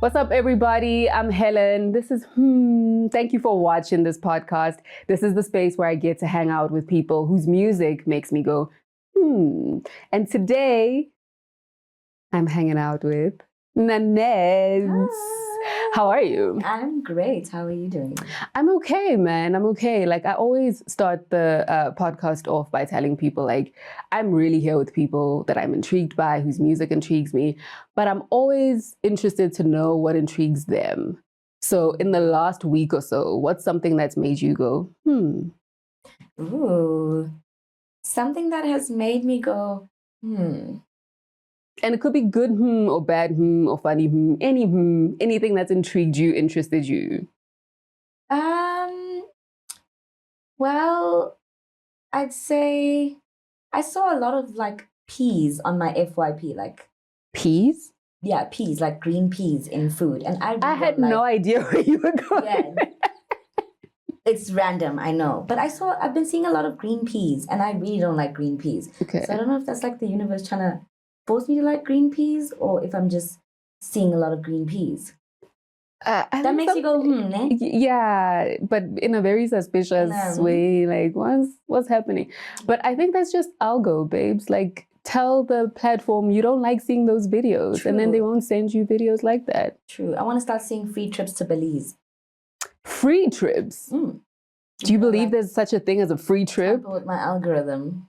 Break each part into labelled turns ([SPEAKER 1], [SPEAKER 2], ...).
[SPEAKER 1] What's up, everybody? I'm Helen. This is Thank you for watching this podcast. This is the space where I get to hang out with people whose music makes me go And today, I'm hanging out with Nanette.
[SPEAKER 2] Hi.
[SPEAKER 1] How are you?
[SPEAKER 2] I'm great. How are you doing?
[SPEAKER 1] I'm okay, man. I'm okay. Like, I always start the podcast off by telling people, like, I'm really here with people that I'm intrigued by, whose music intrigues me, but I'm always interested to know what intrigues them. So in the last week or so, what's something that's made you go,
[SPEAKER 2] Ooh, something that has made me go,
[SPEAKER 1] And it could be good or bad or funny anything that's intrigued you, interested you.
[SPEAKER 2] Well, I'd say I saw a lot of like peas on my FYP, like
[SPEAKER 1] Peas?
[SPEAKER 2] yeah, peas, like green peas in food, and I really
[SPEAKER 1] had
[SPEAKER 2] don't
[SPEAKER 1] no
[SPEAKER 2] like.
[SPEAKER 1] idea where you were going.
[SPEAKER 2] Yeah, it's random, I know, but I've been seeing a lot of green peas, and I really don't like green peas.
[SPEAKER 1] Okay.
[SPEAKER 2] So I don't know if that's like the universe trying to force me to like green peas, or if I'm just seeing a lot of green peas. That makes you go, eh?
[SPEAKER 1] Yeah, but in a very suspicious way, like, what's happening? But I think that's just algo, babes. Like, tell the platform you don't like seeing those videos, and then they won't send you videos like that.
[SPEAKER 2] True. I want to start seeing free trips to Belize.
[SPEAKER 1] Free trips? Do you believe there's such a thing as a free trip?
[SPEAKER 2] With my algorithm.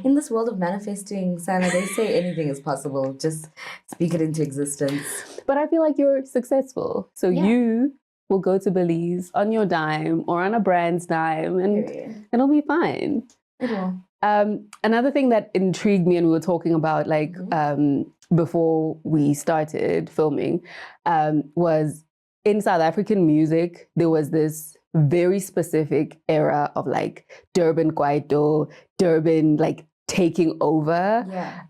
[SPEAKER 2] In this world of manifesting, Sana, they say anything is possible. Just speak it into existence.
[SPEAKER 1] But I feel like you're successful. So you will go to Belize on your dime or on a brand's dime, and it'll be fine.
[SPEAKER 2] It will.
[SPEAKER 1] Another thing that intrigued me, and we were talking about like before we started filming, was in South African music, there was this very specific era of like Durban Kwaito, Durban like taking over.
[SPEAKER 2] Yeah.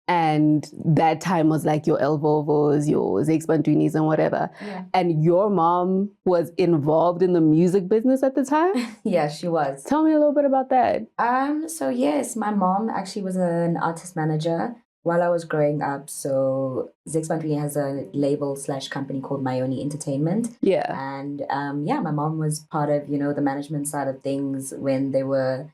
[SPEAKER 1] And that time was like your El Vovos, your Zexbantunis and whatever.
[SPEAKER 2] Yeah.
[SPEAKER 1] And your mom was involved in the music business at the time?
[SPEAKER 2] Yeah, she was.
[SPEAKER 1] Tell me a little bit about that.
[SPEAKER 2] So yes, my mom actually was an artist manager while I was growing up. So Zexbantuni has a label / company called Mayoni Entertainment.
[SPEAKER 1] Yeah.
[SPEAKER 2] And my mom was part of, the management side of things when they were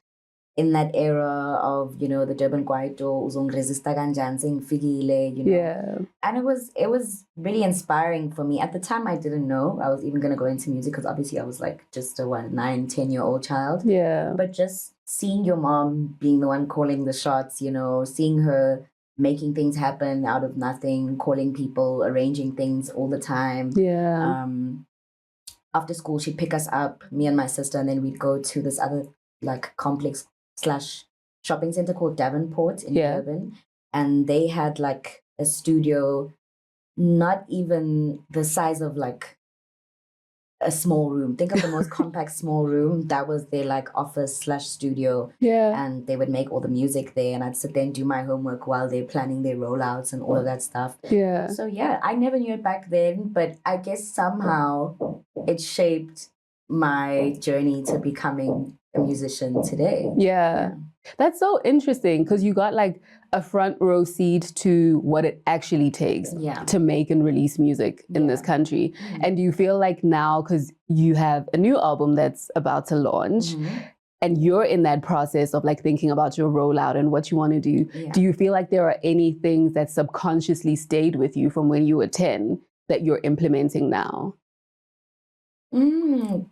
[SPEAKER 2] in that era of, the Durban Kwaito, Uzongresista Kanjani, Fikile,
[SPEAKER 1] Yeah.
[SPEAKER 2] And it was really inspiring for me. At the time, I didn't know I was even going to go into music because obviously I was like just a 9-10-year-old child.
[SPEAKER 1] Yeah.
[SPEAKER 2] But just seeing your mom being the one calling the shots, seeing her making things happen out of nothing, calling people, arranging things all the time.
[SPEAKER 1] Yeah.
[SPEAKER 2] After school, she'd pick us up, me and my sister, and then we'd go to this other like complex / shopping center called Davenport in Durban. And they had like a studio, not even the size of like a small room. Think of the most compact small room. That was their like office / studio.
[SPEAKER 1] Yeah.
[SPEAKER 2] And they would make all the music there, and I'd sit there and do my homework while they're planning their rollouts and all of that stuff.
[SPEAKER 1] Yeah.
[SPEAKER 2] So yeah, I never knew it back then, but I guess somehow it shaped my journey to becoming a musician today.
[SPEAKER 1] Yeah. That's so interesting because you got like a front row seat to what it actually takes to make and release music in this country. And do you feel like now, because you have a new album that's about to launch and you're in that process of like thinking about your rollout and what you want to do you feel like there are any things that subconsciously stayed with you from when you were 10 that you're implementing now?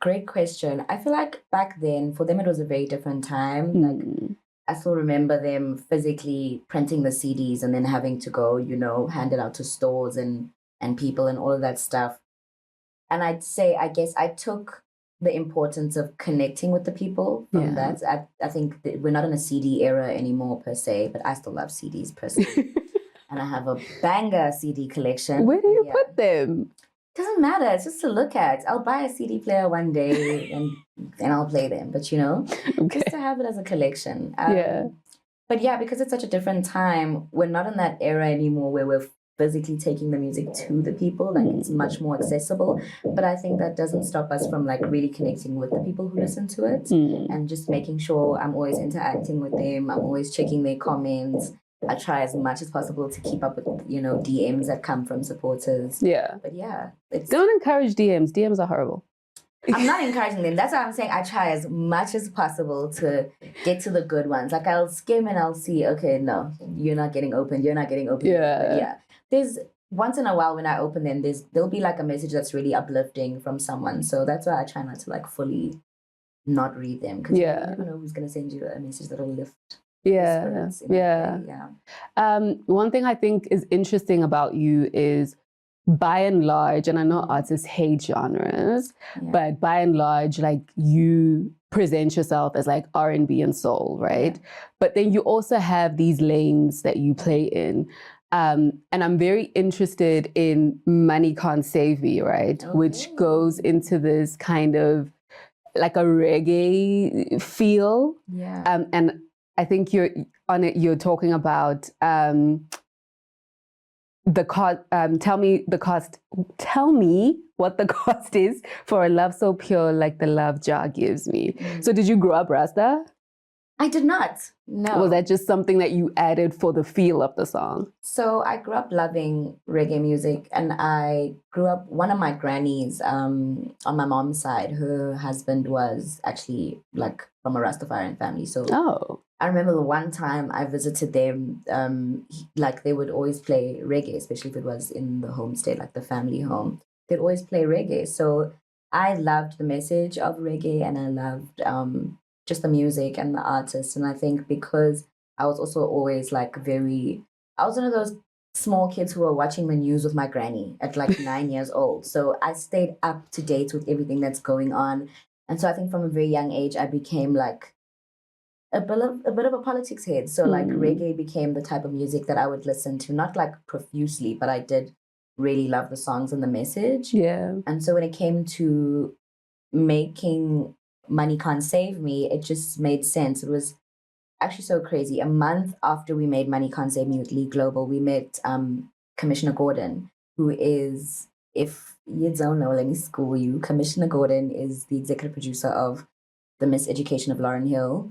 [SPEAKER 2] Great question. I feel like back then, for them, it was a very different time. Like, I still remember them physically printing the CDs and then having to go, hand it out to stores and people and all of that stuff. And I'd say, I guess I took the importance of connecting with the people from that. I think that we're not in a CD era anymore per se, but I still love CDs per se. And I have a banger CD collection.
[SPEAKER 1] Where do you put them?
[SPEAKER 2] Doesn't matter. It's just to look at. I'll buy a CD player one day and I'll play them. But just to have it as a collection. But yeah, because it's such a different time, we're not in that era anymore where we're physically taking the music to the people. Like it's much more accessible. But I think that doesn't stop us from like really connecting with the people who listen to it and just making sure I'm always interacting with them. I'm always checking their comments. I try as much as possible to keep up with, DMs that come from supporters.
[SPEAKER 1] Yeah.
[SPEAKER 2] But yeah.
[SPEAKER 1] Don't encourage DMs. DMs are horrible.
[SPEAKER 2] I'm not encouraging them. That's why I'm saying I try as much as possible to get to the good ones. Like I'll skim and I'll see, okay, no, you're not getting opened. You're not getting opened.
[SPEAKER 1] Yeah.
[SPEAKER 2] But yeah. There's once in a while when I open them, there'll be like a message that's really uplifting from someone. So that's why I try not to like fully not read them. Because you never know who's going to send you a message that'll lift.
[SPEAKER 1] Yeah. One thing I think is interesting about you is, by and large, and I know artists hate genres, but by and large, like you present yourself as like R&B and soul, right? But then you also have these lanes that you play in. And I'm very interested in Money Can't Save Me, right? Okay. Which goes into this kind of like a reggae feel. Yeah. And I think you're talking about the cost. Tell me what the cost is for a love so pure like the love Jah gives me. So did you grow up Rasta?
[SPEAKER 2] I did not. No.
[SPEAKER 1] Was that just something that you added for the feel of the song?
[SPEAKER 2] So I grew up loving reggae music, and I grew up, one of my grannies on my mom's side, her husband was actually like from a Rastafarian family. So I remember the one time I visited them, like they would always play reggae, especially if it was in the homestead, like the family home. They'd always play reggae. So I loved the message of reggae, and I loved just the music and the artist. And I think because I was also always like I was one of those small kids who were watching the news with my granny at like 9 years old. So I stayed up to date with everything that's going on. And so I think from a very young age, I became like a bit of a politics head. So like reggae became the type of music that I would listen to, not like profusely, but I did really love the songs and the message.
[SPEAKER 1] Yeah.
[SPEAKER 2] And so when it came to making Money Can't Save Me, it just made sense. It was actually so crazy. A month after we made Money Can't Save Me with Lee Global, we met Commissioner Gordon, who is, if you don't know, let me school you. Commissioner Gordon is the executive producer of the Miss Education of Lauryn Hill,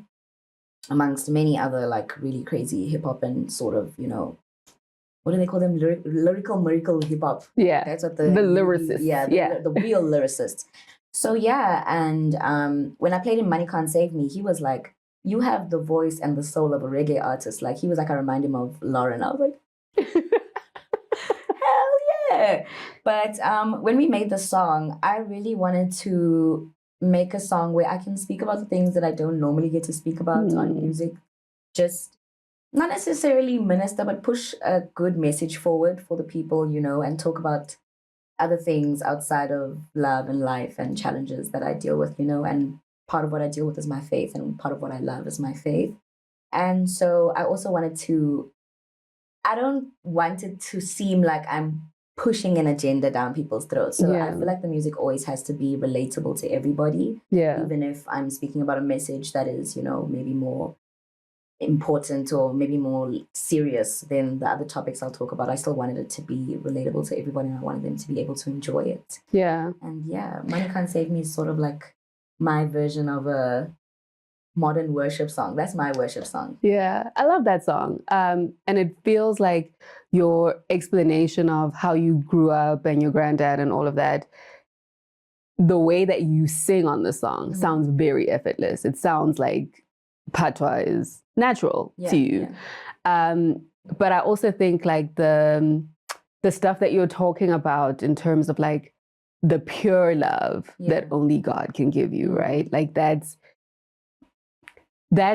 [SPEAKER 2] amongst many other like really crazy hip hop and sort of, what do they call them? Lyrical miracle hip hop.
[SPEAKER 1] Yeah.
[SPEAKER 2] That's what the
[SPEAKER 1] lyricists.
[SPEAKER 2] The real lyricists. So yeah, and when I played him Money Can't Save Me, he was like, you have the voice and the soul of a reggae artist. Like he was like, I remind him of Lauren. I was like, hell yeah. But when we made the song, I really wanted to make a song where I can speak about the things that I don't normally get to speak about on music. Just not necessarily minister, but push a good message forward for the people, and talk about other things outside of love and life and challenges that I deal with, and part of what I deal with is my faith, and part of what I love is my faith. And so I also I don't want it to seem like I'm pushing an agenda down people's throats. So I feel like the music always has to be relatable to everybody. Yeah. Even if I'm speaking about a message that is, maybe more important or maybe more serious than the other topics I'll talk about, I still wanted it to be relatable to everybody, and I wanted them to be able to enjoy it.
[SPEAKER 1] Yeah.
[SPEAKER 2] And Money Can't Save Me is sort of like my version of a modern worship song. That's my worship song.
[SPEAKER 1] Yeah, I love that song. And it feels like your explanation of how you grew up and your granddad and all of that, the way that you sing on the song sounds very effortless. It sounds like patois is natural to you. Yeah. But I also think like the stuff that you're talking about in terms of like the pure love that only God can give you, right? Like that's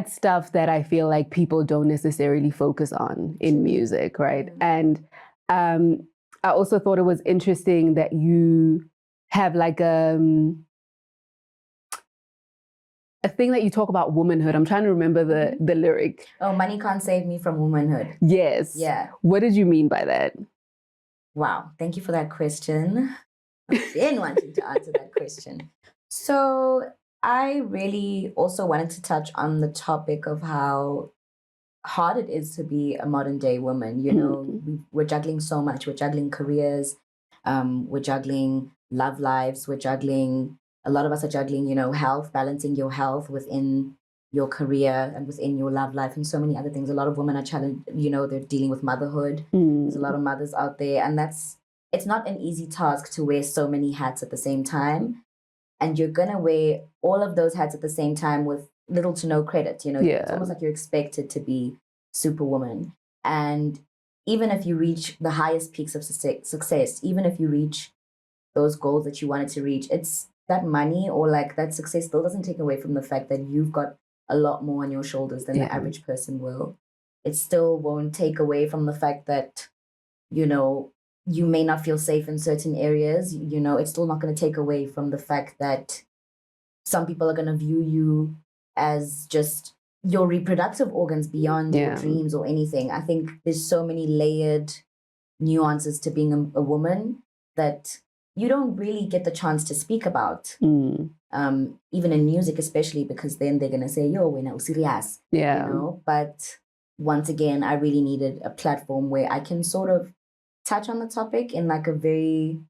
[SPEAKER 1] stuff that I feel like people don't necessarily focus on in music, right? And I also thought it was interesting that you have like a thing that you talk about womanhood. I'm trying to remember the lyric.
[SPEAKER 2] Oh, money can't save me from womanhood.
[SPEAKER 1] Yes.
[SPEAKER 2] Yeah.
[SPEAKER 1] What did you mean by that?
[SPEAKER 2] Wow. Thank you for that question. I've been wanting to answer that question. So I really also wanted to touch on the topic of how hard it is to be a modern day woman. You know, we're juggling so much. We're juggling careers. We're juggling love lives. A lot of us are juggling, health, balancing your health within your career and within your love life and so many other things. A lot of women are challenged, they're dealing with motherhood. There's a lot of mothers out there, and it's not an easy task to wear so many hats at the same time. And you're going to wear all of those hats at the same time with little to no credit. It's almost like you're expected to be superwoman. And even if you reach the highest peaks of success, even if you reach those goals that you wanted to reach, it's that money or like that success still doesn't take away from the fact that you've got a lot more on your shoulders than the average person will. It still won't take away from the fact that, you may not feel safe in certain areas. It's still not going to take away from the fact that some people are going to view you as just your reproductive organs beyond your dreams or anything. I think there's so many layered nuances to being a woman that you don't really get the chance to speak about, even in music, especially, because then they're going to say, yo, we're not serious, But once again, I really needed a platform where I can sort of touch on the topic in like a very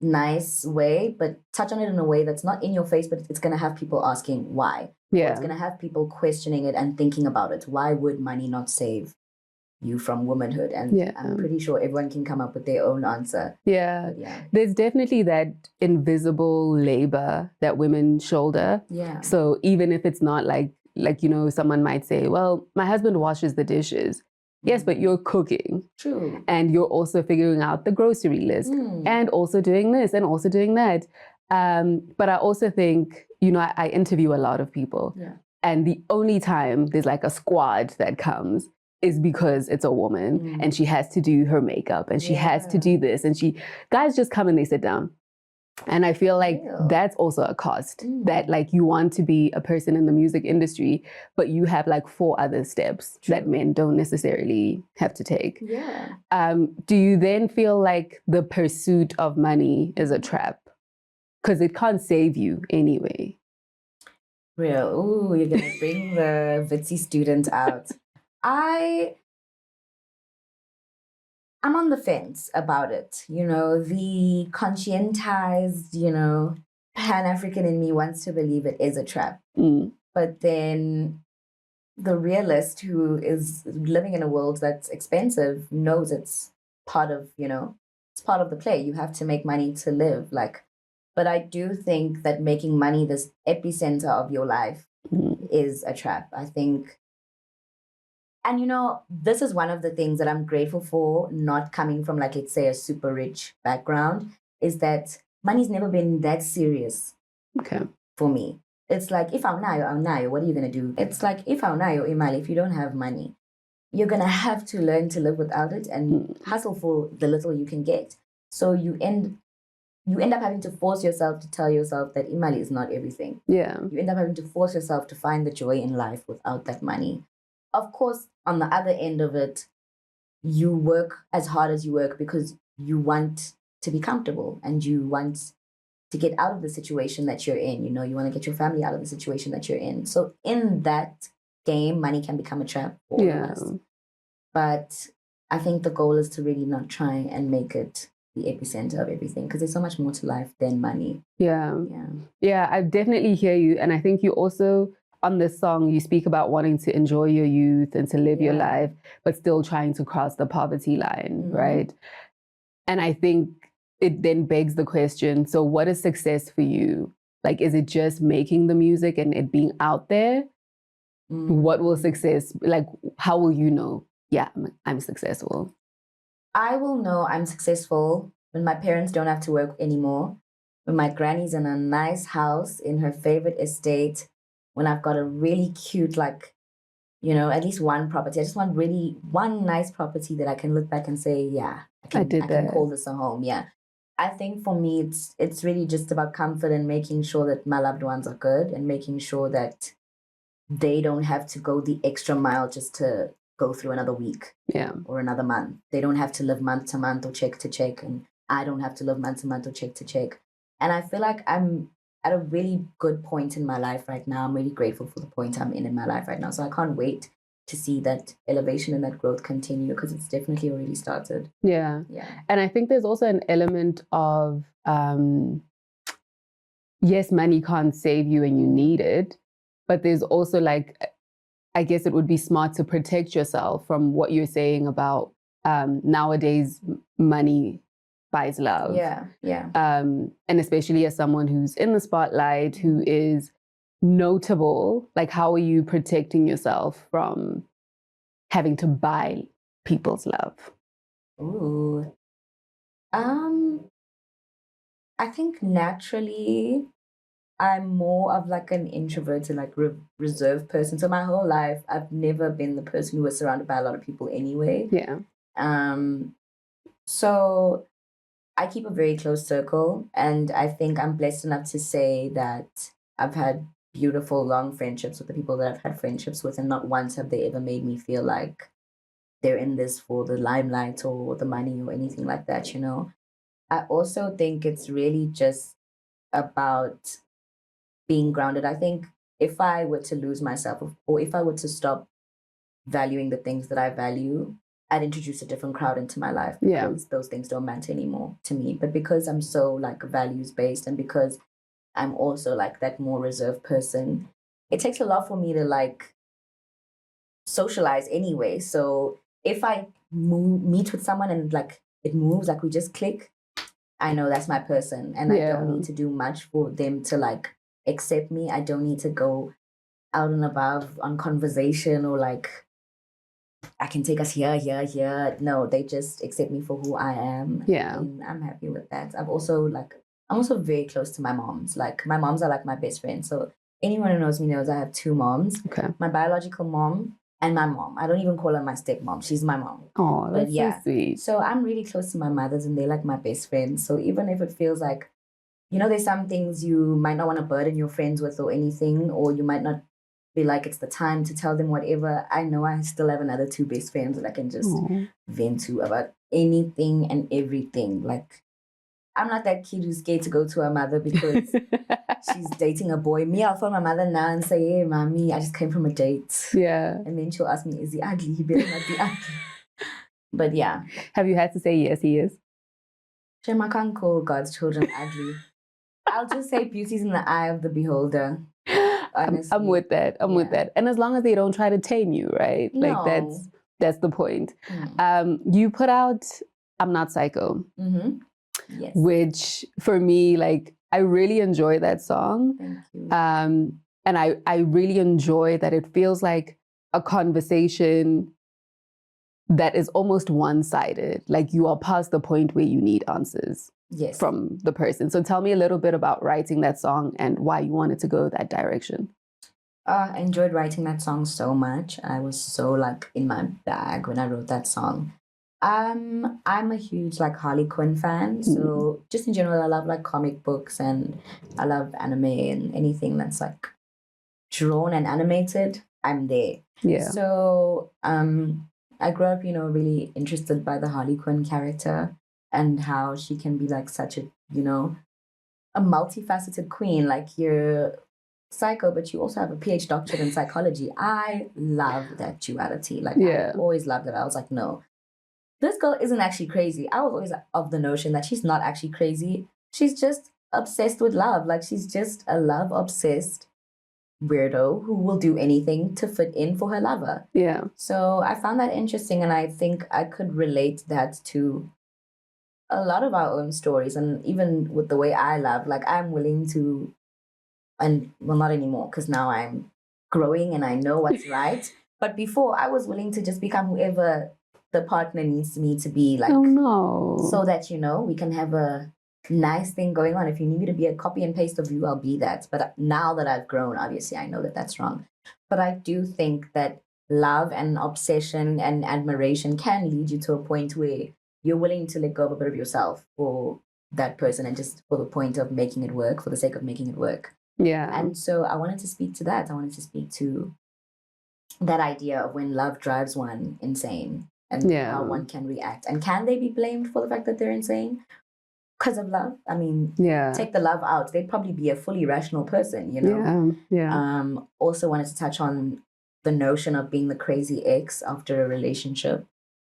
[SPEAKER 2] nice way, but touch on it in a way that's not in your face, but it's going to have people asking why. Yeah. Or it's going to have people questioning it and thinking about it. Why would money not save you from womanhood? And I'm pretty sure everyone can come up with their own answer.
[SPEAKER 1] Yeah. There's definitely that invisible labor that women shoulder. Yeah. So even if it's not like someone might say, well, my husband washes the dishes. Yes, but you're cooking.
[SPEAKER 2] True.
[SPEAKER 1] And you're also figuring out the grocery list and also doing this and also doing that. But I also think, I interview a lot of people. Yeah. And the only time there's like a squad that comes is because it's a woman and she has to do her makeup and she has to do this. And guys just come and they sit down. And I feel like that's also a cost, that like you want to be a person in the music industry, but you have like 4 other steps that men don't necessarily have to take.
[SPEAKER 2] Yeah.
[SPEAKER 1] Do you then feel like the pursuit of money is a trap? Because it can't save you anyway.
[SPEAKER 2] Real. Ooh, you're going to bring the Witsy student out. I'm on the fence about it. The conscientized, Pan-African in me wants to believe it is a trap. But then the realist who is living in a world that's expensive knows it's part of, it's part of the play. You have to make money to live. But I do think that making money this epicenter of your life is a trap. I think. And, this is one of the things that I'm grateful for, not coming from, like, let's say, a super rich background, is that money's never been that serious for me. It's like, if I'm nayo, what are you going to do? It's like, if I'm nayo, imali, if you don't have money, you're going to have to learn to live without it and hustle for the little you can get. So you end up having to force yourself to tell yourself that imali is not everything.
[SPEAKER 1] Yeah.
[SPEAKER 2] You end up having to force yourself to find the joy in life without that money. Of course, on the other end of it, you work as hard as you work because you want to be comfortable and you want to get out of the situation that you're in. You want to get your family out of the situation that you're in. So in that game, money can become a trap for all of us. But I think the goal is to really not try and make it the epicenter of everything, because there's so much more to life than money.
[SPEAKER 1] Yeah, I definitely hear you. And I think you also, on this song, you speak about wanting to enjoy your youth and to live your life, but still trying to cross the poverty line, right? And I think it then begs the question, so what is success for you? Like, is it just making the music and it being out there? What will success, like, how will you know, I'm successful?
[SPEAKER 2] I will know I'm successful when my parents don't have to work anymore, when my granny's in a nice house in her favorite estate, when I've got a really cute, at least one property. I just want really one nice property that I can look back and say, I can call this a home. Yeah. I think for me, it's really just about comfort and making sure that my loved ones are good and making sure that they don't have to go the extra mile just to go through another week or another month. They don't have to live month to month or check to check, and I don't have to live month to month or check to check. And I feel like I'm at a really good point in my life right now. I'm really grateful for the point I'm in my life right now. So I can't wait to see that elevation and that growth continue, because it's definitely already started.
[SPEAKER 1] Yeah. And I think there's also an element of, yes, money can't save you and you need it, but there's also like, I guess it would be smart to protect yourself from what you're saying about nowadays money buys love.
[SPEAKER 2] Yeah.
[SPEAKER 1] And especially as someone who's in the spotlight, who is notable, like how are you protecting yourself from having to buy people's love?
[SPEAKER 2] Ooh. I think naturally I'm more of like an introverted, like reserved person. So my whole life, I've never been the person who was surrounded by a lot of people anyway.
[SPEAKER 1] Yeah.
[SPEAKER 2] So I keep a very close circle, and I think I'm blessed enough to say that I've had beautiful, long friendships with the people that I've had friendships with, and not once have they ever made me feel like they're in this for the limelight or the money or anything like that, you know. I also think it's really just about being grounded. I think if I were to lose myself, or if I were to stop valuing the things that I value, I'd introduce a different crowd into my life, because those things don't matter anymore to me. But because I'm so like values based, and because I'm also like that more reserved person, it takes a lot for me to like socialize anyway. So if I meet with someone and like it moves, like we just click, I know that's my person, and I don't need to do much for them to like accept me. I don't need to go out and above on conversation, or like I can take us here. No, they just accept me for who I am.
[SPEAKER 1] Yeah.
[SPEAKER 2] And I'm happy with that. I'm also very close to my moms. Like my moms are like my best friends. So anyone who knows me knows I have two moms.
[SPEAKER 1] Okay.
[SPEAKER 2] My biological mom and my mom. I don't even call her my stepmom. She's my mom.
[SPEAKER 1] Oh, that's so sweet.
[SPEAKER 2] So I'm really close to my mothers, and they're like my best friends. So even if it feels like, you know, there's some things you might not want to burden your friends with or anything, or you might not be like it's the time to tell them whatever, I know I still have another two best friends that I can just vent to about anything and everything. Like, I'm not that kid who's scared to go to her mother because she's dating a boy. Me, I'll phone my mother now and say, hey, mommy, I just came from a date.
[SPEAKER 1] Yeah.
[SPEAKER 2] And then she'll ask me, is he ugly? He better not be ugly. But yeah.
[SPEAKER 1] Have you had to say, yes, he is?
[SPEAKER 2] Shem, I can't call God's children ugly. I'll just say beauty's in the eye of the beholder. Honestly.
[SPEAKER 1] I'm with that. I'm with that. And as long as they don't try to tame you, right?
[SPEAKER 2] No.
[SPEAKER 1] Like that's the point. You put out I'm Not Psycho.
[SPEAKER 2] Mm-hmm. Yes.
[SPEAKER 1] Which for me, like, I really enjoy that song.
[SPEAKER 2] Thank you.
[SPEAKER 1] And I really enjoy that it feels like a conversation that is almost one-sided. Like you are past the point where you need answers from the person. So tell me a little bit about writing that song and why you wanted to go that direction.
[SPEAKER 2] I enjoyed writing that song so much. I was so like in my bag when I wrote that song. I'm a huge like Harley Quinn fan. So just in general, I love like comic books, and I love anime and anything that's like drawn and animated. I'm there.
[SPEAKER 1] Yeah.
[SPEAKER 2] So I grew up, you know, really interested by the Harley Quinn character and how she can be like such a, you know, a multifaceted queen. Like you're psycho, but you also have a PhD doctorate in psychology. I love that duality. Like I always loved it. I was like, no, this girl isn't actually crazy. I was always of the notion that she's not actually crazy. She's just obsessed with love. Like she's just a love obsessed weirdo who will do anything to fit in for her lover.
[SPEAKER 1] Yeah.
[SPEAKER 2] So I found that interesting, and I think I could relate that to a lot of our own stories. And even with the way I love, like I'm willing to, and well, not anymore, because now I'm growing and I know what's right. But before, I was willing to just become whoever the partner needs me to be, like,
[SPEAKER 1] oh no,
[SPEAKER 2] so that, you know, we can have a nice thing going on. If you need me to be a copy and paste of you, I'll be that. But now that I've grown, obviously, I know that that's wrong. But I do think that love and obsession and admiration can lead you to a point where you're willing to let go of a bit of yourself for that person, and just for the point of making it work, for the sake of making it work.
[SPEAKER 1] Yeah.
[SPEAKER 2] And so I wanted to speak to that. I wanted to speak to that idea of when love drives one insane, and how one can react. And can they be blamed for the fact that they're insane because of love? I mean, take the love out, they'd probably be a fully rational person, you know? Also wanted to touch on the notion of being the crazy ex after a relationship.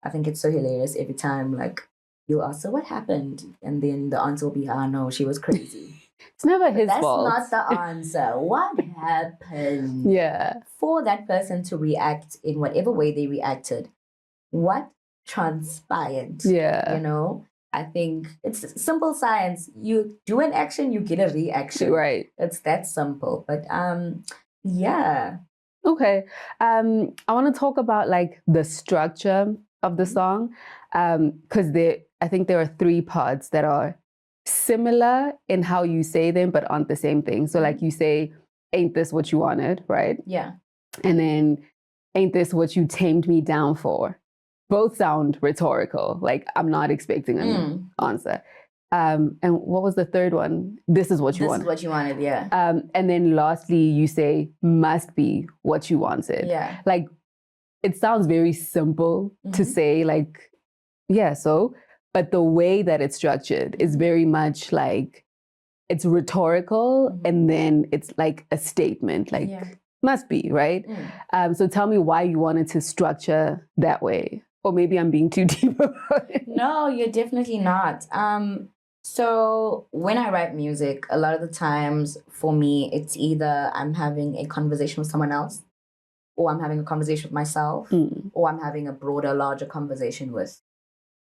[SPEAKER 2] I think it's so hilarious every time, like, you'll ask, so what happened? And then the answer will be, no, she was crazy.
[SPEAKER 1] It's never his
[SPEAKER 2] That's
[SPEAKER 1] fault.
[SPEAKER 2] not the answer. What happened?
[SPEAKER 1] Yeah.
[SPEAKER 2] For that person to react in whatever way they reacted, what transpired?
[SPEAKER 1] Yeah.
[SPEAKER 2] You know, I think it's simple science. You do an action, you get a reaction.
[SPEAKER 1] Right.
[SPEAKER 2] It's that simple. But yeah.
[SPEAKER 1] Okay. I want to talk about like the structure of the song, because I think there are 3 parts that are similar in how you say them, but aren't the same thing. So like you say, "Ain't this what you wanted?" Right?
[SPEAKER 2] Yeah.
[SPEAKER 1] And then, "Ain't this what you tamed me down for?" Both sound rhetorical. Like I'm not expecting an answer. And what was the third one? "This is what you wanted."
[SPEAKER 2] This is what you wanted, yeah.
[SPEAKER 1] And then lastly, you say, "Must be what you wanted."
[SPEAKER 2] Yeah.
[SPEAKER 1] Like, it sounds very simple to say, like, yeah, so, but the way that it's structured is very much like, it's rhetorical and then it's like a statement, like, must be, right? So tell me why you wanted to structure that way. Or maybe I'm being too deep about it.
[SPEAKER 2] No, you're definitely not. So when I write music, a lot of the times for me, it's either I'm having a conversation with someone else, or I'm having a conversation with myself, or I'm having a broader, larger conversation with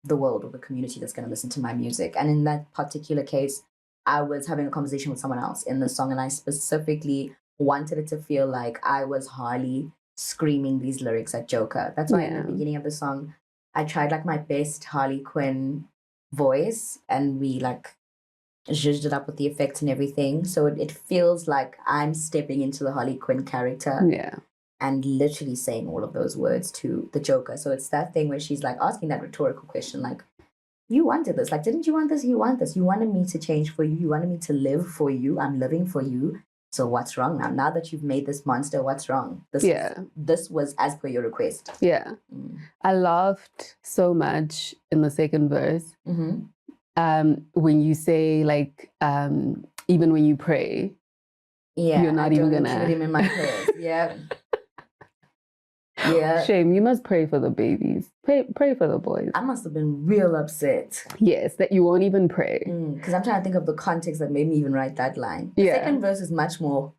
[SPEAKER 2] the world or the community that's going to listen to my music. And in that particular case, I was having a conversation with someone else in the song, and I specifically wanted it to feel like I was Harley screaming these lyrics at Joker. That's why in the beginning of the song, I tried like my best Harley Quinn voice, and we like zhuzhed it up with the effects and everything. So it feels like I'm stepping into the Harley Quinn character.
[SPEAKER 1] Yeah.
[SPEAKER 2] And literally saying all of those words to the Joker. So it's that thing where she's like asking that rhetorical question, like, you wanted this. Like, didn't you want this? You want this. You wanted me to change for you. You wanted me to live for you. I'm living for you. So what's wrong now? Now that you've made this monster, what's wrong? This was as per your request.
[SPEAKER 1] Yeah. I laughed so much in the second verse. When you say, like, even when you pray, you're not even gonna
[SPEAKER 2] include him in my prayers. Yeah. Yeah.
[SPEAKER 1] Shame, you must pray for the babies. Pray for the boys.
[SPEAKER 2] I must have been real upset.
[SPEAKER 1] Yes, that you won't even pray.
[SPEAKER 2] Because I'm trying to think of the context that made me even write that line. The second verse is much more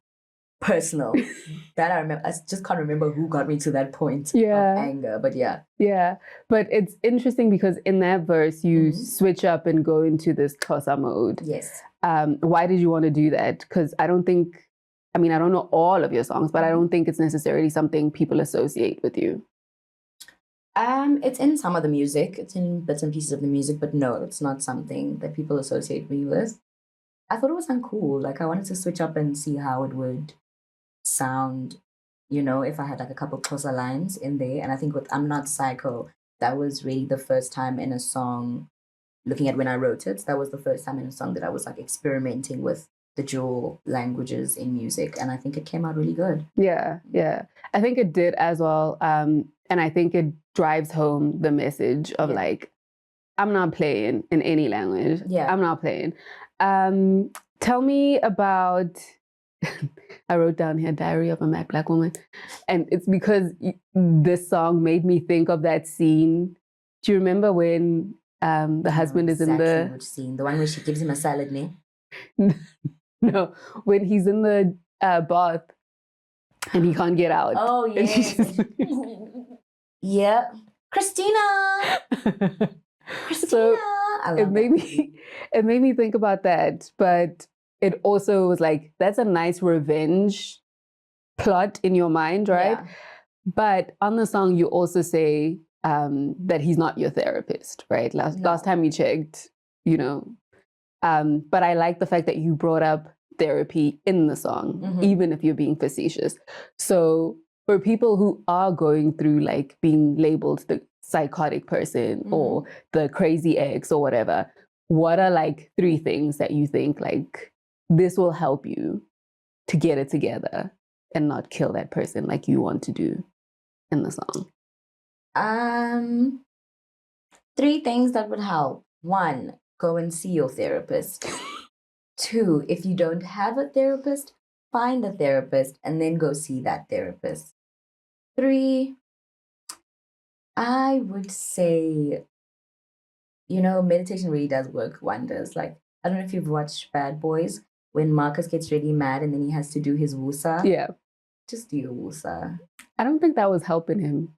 [SPEAKER 2] personal. That I remember. I just can't remember who got me to that point of anger. But yeah.
[SPEAKER 1] Yeah. But it's interesting because in that verse, you switch up and go into this Xhosa mode.
[SPEAKER 2] Yes.
[SPEAKER 1] Why did you want to do that? Because I don't know all of your songs, but I don't think it's necessarily something people associate with you.
[SPEAKER 2] It's in some of the music. It's in bits and pieces of the music, but no, it's not something that people associate me with. I thought it was uncool. Like, I wanted to switch up and see how it would sound, you know, if I had like a couple Xhosa lines in there. And I think with I'm Not Psycho, that was really the first time in a song, looking at when I wrote it, that was the first time in a song that I was like experimenting with the dual languages in music, and I think it came out really good.
[SPEAKER 1] Yeah. I think it did as well, and I think it drives home the message of like, I'm not playing in any language. I'm not playing. Tell me about. I wrote down here "Diary of a Mad Black Woman," and it's because this song made me think of that scene. Do you remember when the husband is in the
[SPEAKER 2] which scene? The one where she gives him a salad name?
[SPEAKER 1] No, when he's in the bath and he can't get out.
[SPEAKER 2] Oh, yes. Yeah. Christina!
[SPEAKER 1] So it made me think about that. But it also was like, that's a nice revenge plot in your mind, right? Yeah. But on the song, you also say that he's not your therapist, right? Last time we checked, you know. But I like the fact that you brought up therapy in the song, even if you're being facetious. So for people who are going through like being labeled the psychotic person or the crazy ex or whatever, what are like 3 things that you think like this will help you to get it together and not kill that person like you want to do in the song?
[SPEAKER 2] 3 things that would help. 1, go and see your therapist. 2, if you don't have a therapist, find a therapist and then go see that therapist. 3, I would say, you know, meditation really does work wonders. Like, I don't know if you've watched Bad Boys, when Marcus gets really mad and then he has to do his wusa.
[SPEAKER 1] Yeah.
[SPEAKER 2] Just do your wusa.
[SPEAKER 1] I don't think that was helping him.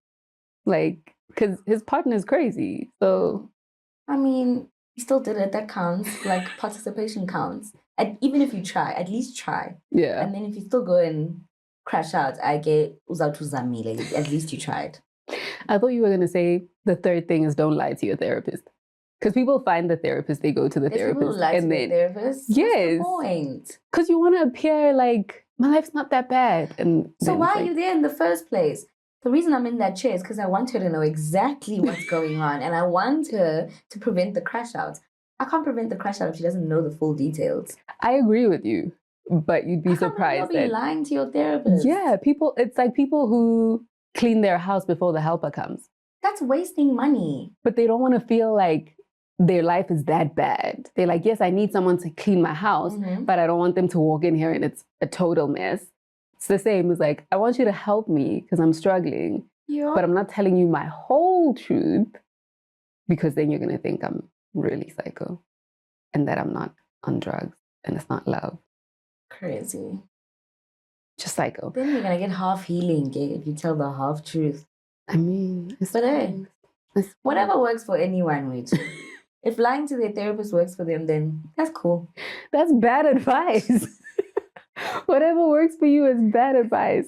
[SPEAKER 1] Like, because his partner's crazy. So.
[SPEAKER 2] I mean, he still did it. That counts. Like, participation counts. And even if you try, at least try.
[SPEAKER 1] Yeah.
[SPEAKER 2] And then if you still go and crash out, I get uzatuzamile. At least you tried.
[SPEAKER 1] I thought you were going to say the third thing is don't lie to your therapist. Because people find the therapist, they go to the therapist.
[SPEAKER 2] People lie to their therapist?
[SPEAKER 1] Yes.
[SPEAKER 2] What's the point?
[SPEAKER 1] Because you want to appear like, my life's not that bad. And
[SPEAKER 2] so why are you there in the first place? The reason I'm in that chair is because I want her to know exactly what's going on. And I want her to prevent the crash out. I can't prevent the crash out if she doesn't know the full details.
[SPEAKER 1] I agree with you. But you'd be surprised
[SPEAKER 2] that... You'll be lying to your therapist.
[SPEAKER 1] Yeah, it's like people who clean their house before the helper comes.
[SPEAKER 2] That's wasting money.
[SPEAKER 1] But they don't want to feel like their life is that bad. They're like, yes, I need someone to clean my house, but I don't want them to walk in here and it's a total mess. It's the same as like, I want you to help me because I'm struggling, but I'm not telling you my whole truth because then you're going to think I'm really psycho and that I'm not on drugs and it's not love.
[SPEAKER 2] Crazy.
[SPEAKER 1] Just psycho.
[SPEAKER 2] Then you're going to get half healing if you tell the half truth.
[SPEAKER 1] I mean,
[SPEAKER 2] but hey, whatever works for anyone, wait. If lying to their therapist works for them, then that's cool.
[SPEAKER 1] That's bad advice. Whatever works for you is bad advice.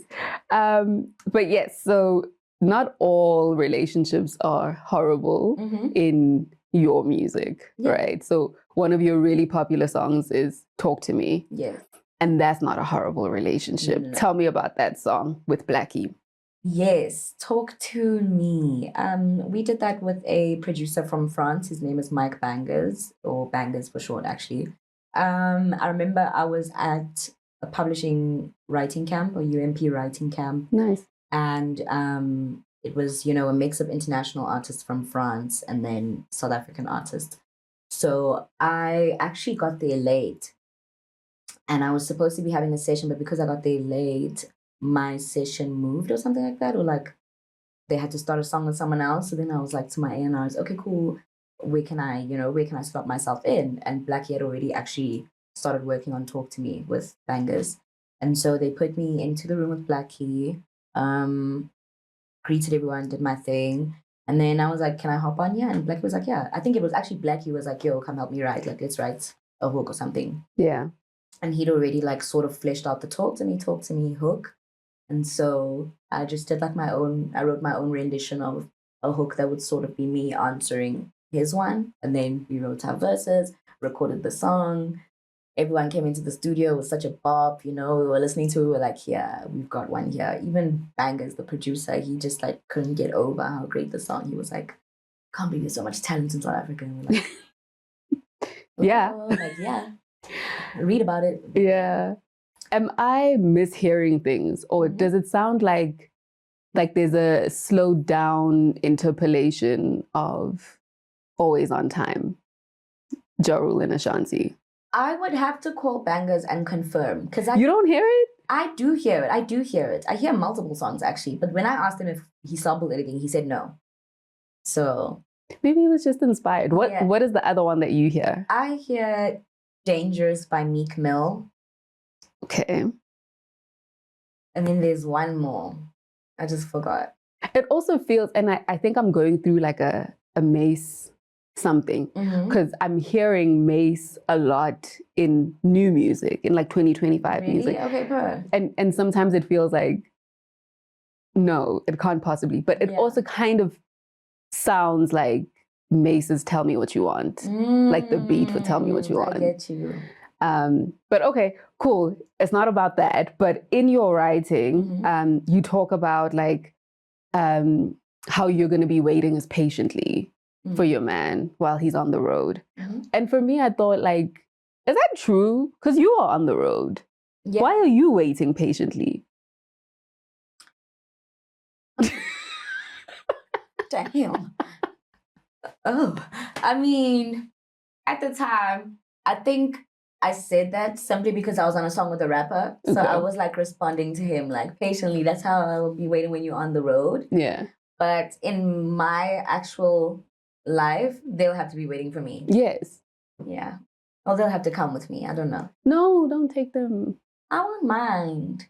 [SPEAKER 1] But yes, so not all relationships are horrible in your music, right? So one of your really popular songs is Talk to Me.
[SPEAKER 2] Yes.
[SPEAKER 1] And that's not a horrible relationship. No. Tell me about that song with Blackie.
[SPEAKER 2] Yes, Talk to Me. We did that with a producer from France. His name is Mike Bangers, or Bangers for short, actually. I remember I was at a publishing writing camp, or UMP writing camp.
[SPEAKER 1] Nice.
[SPEAKER 2] And it was, a mix of international artists from France and then South African artists. So I actually got there late. And I was supposed to be having a session, but because I got there late, my session moved or something like that, or like they had to start a song with someone else. So then I was like to my A&Rs, okay, cool. Where can I slot myself in? And Blackie had already actually started working on Talk to Me with Bangers. And so they put me into the room with Blackie, greeted everyone, did my thing. And then I was like, can I hop on? Yeah. And Blackie was like, yeah. I think it was actually Blackie was like, yo, come help me write. Like, let's write a hook or something.
[SPEAKER 1] Yeah.
[SPEAKER 2] And he'd already like sort of fleshed out the Talk to Me hook. And so I just did like I wrote my own rendition of a hook that would sort of be me answering his one. And then we wrote our verses, recorded the song. Everyone came into the studio. It was such a bop, we were listening to it. We were like, yeah, we've got one here. Even Bangers, the producer, he just like couldn't get over how great the song. He was like, can't believe there's so much talent in South Africa. And we're like,
[SPEAKER 1] yeah.
[SPEAKER 2] Like, yeah. Read about it.
[SPEAKER 1] Yeah. Am I mishearing things, or does it sound like there's a slowed down interpolation of Always on Time, Ja Rule and Ashanti?
[SPEAKER 2] I would have to call Bangers and confirm, because
[SPEAKER 1] you don't hear it?
[SPEAKER 2] I do hear it. I hear multiple songs actually, but when I asked him if he sampled anything, he said no. So
[SPEAKER 1] maybe he was just inspired. What is the other one that you hear?
[SPEAKER 2] I hear Dangerous by Meek Mill.
[SPEAKER 1] Okay.
[SPEAKER 2] And then there's one more. I just forgot.
[SPEAKER 1] It also feels, and I think I'm going through like a Mace something, because I'm hearing Mace a lot in new music, in like 2025
[SPEAKER 2] really?
[SPEAKER 1] music.
[SPEAKER 2] Okay, bro.
[SPEAKER 1] And sometimes it feels like, no, it can't possibly. But it also kind of sounds like Mace's Tell Me What You Want. Like the beat would Tell Me What You Want.
[SPEAKER 2] I get you.
[SPEAKER 1] But okay, cool. It's not about that. But in your writing, you talk about like how you're going to be waiting as patiently for your man while he's on the road. And for me, I thought like, is that true? Because you are on the road. Yeah. Why are you waiting patiently?
[SPEAKER 2] Damn. Oh, I mean, at the time, I think I said that simply because I was on a song with a rapper. So I was like responding to him like patiently. That's how I will be waiting when you're on the road.
[SPEAKER 1] Yeah.
[SPEAKER 2] But in my actual life, they'll have to be waiting for me.
[SPEAKER 1] Yes.
[SPEAKER 2] Yeah. Or they'll have to come with me. I don't know.
[SPEAKER 1] No, don't take them.
[SPEAKER 2] I won't mind.